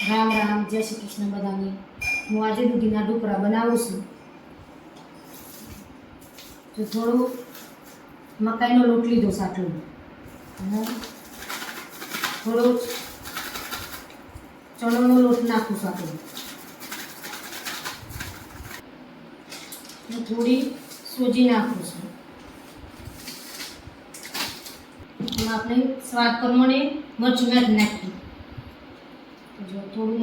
રામ રામ, જય શ્રી કૃષ્ણ બધાને। હું આજે દૂધીના ઢોકળા બનાવું છું। તો થોડું મકાઈનો લોટ લીધો સાટલો અને થોડો ચણાનો લોટ નાખું સાટલો અને થોડી સોજી નાખું છું। એમાં આપણે સ્વાદ પ્રમાણે મરચું નાખ્યું। જો થોડું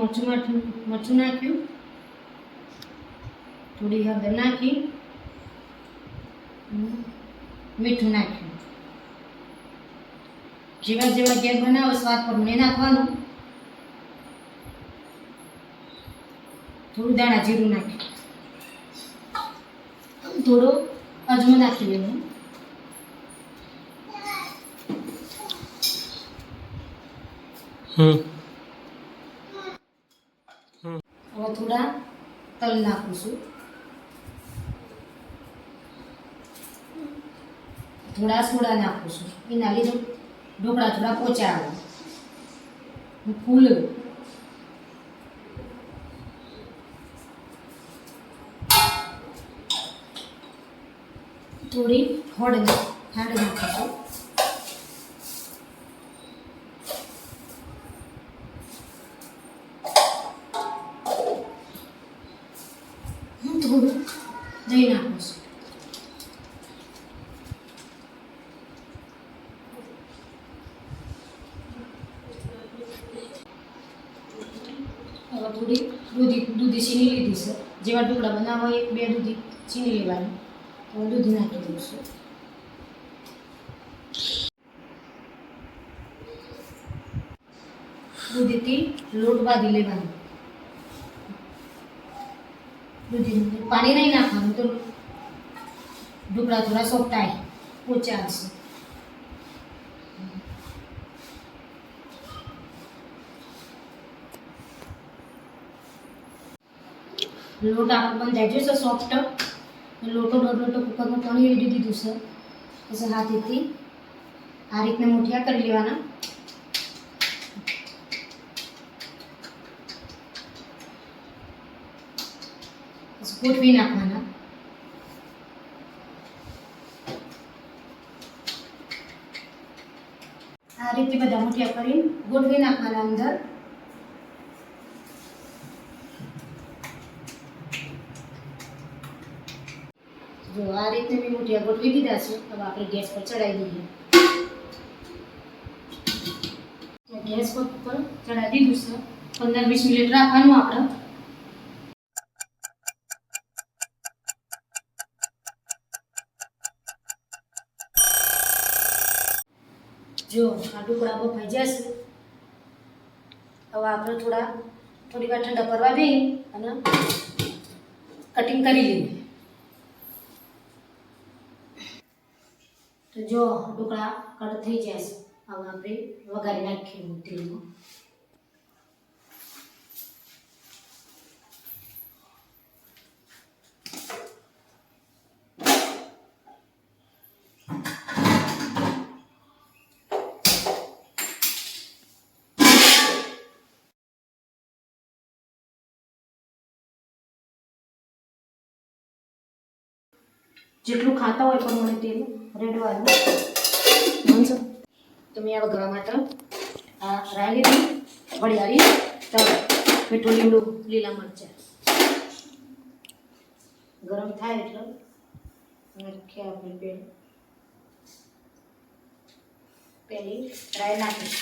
મરચું નાખ્યું, થોડી હળદર નાખી, મીઠું નાખ્યું। જેવા જેવા ઘેર બનાવો સ્વાદ પ્રમાણે નાખવાનું। થોડું દાણા જીરું નાખ્યું, થોડો અજમો નાખી દેવાનો। હવે થોડા તલ નાખું છું, થોડા સોડા નાખું છું। એના લીધે ઢોકળા થોડા પોચા આવે, ફૂલ થોડી ખાંડ નાખું છું। થોડું દહીં નાખું છું। હવે થોડી દૂધી છીની લીધી છે। જેવા ઢોકળા બનાવવા 1-2 દૂધી છીની લેવાની। હવે દૂધી નાખી દઉં છું। દૂધીથી લોટ બાંધી લેવાનો। દૂધી પાણી નહીં નાખવાનું, તો ઢોકળા થોડા સોફ્ટ થાય, પોચા આવશે। લોટ આપણો બંધાઈ ગયો છે સોફ્ટ। લોટો દોઢ કુકરમાં પાણી રેડી દીધું છે। પછી હાથેથી આ રીતના મુઠિયા કરી લેવાના। પછી ગોઠવી નાખવાના। આ રીતે બધા મુઠિયા કરીને ગોઠવી નાખવાના અંદર। જો આ રીતે મેં મુઠિયા ગોઠવી દીધા છે। હવે આપણે ગેસ પર ચડાવી દઈએ। ગેસ પર ચડાવી દીધું છે। 15-20 મિનિટ રાખવાનું આપણે। જો આ ઢોકળા બફાઈ જશે। હવે આપણે થોડી વાર ઠંડા પડવા દઈએ અને કટિંગ કરી લઈએ। તો જો ઢોકળા કટ થઈ જશે। હવે આપણે વઘારી નાખીએ તેલમાં। જેટલું ખાતા હોય પ્રમાણે તેલ રેડવાનું બનશે। તો મેં આ વઘારવા માટે આ રાઈ લીધી, વરિયાળી, તલ, મીઠું, લીમડું, લીલા મરચાં ગરમ થાય એટલે નાખીએ આપણે પેલી રાઈ નાખી।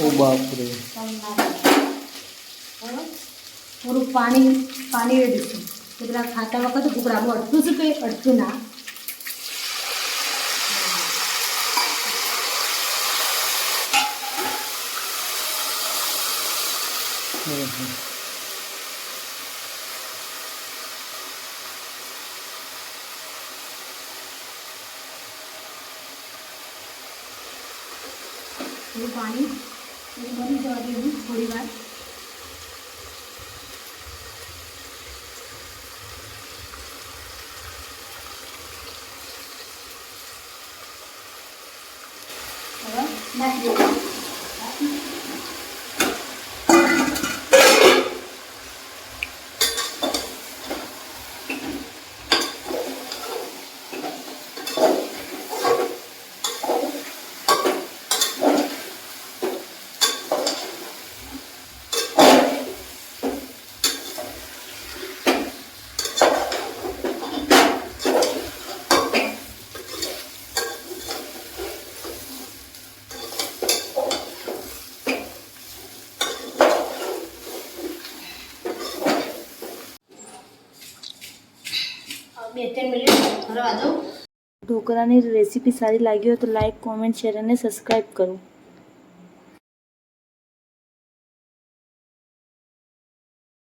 ઓ બાપ રે, થોડું પાણી રેડી છે। તો પેલા ખાતા વખતે ઢોકળામાં અડતું છે કે અડતું ના। થોડું પાણી બની જવા દેવું થોડી વાર। નાખી દો. બે 3 મિનિટ રવા દો. ઢોકળાની રેસીપી સારી લાગી હોય તો લાઈક, કોમેન્ટ, શેર અને સબસ્ક્રાઈબ કરો.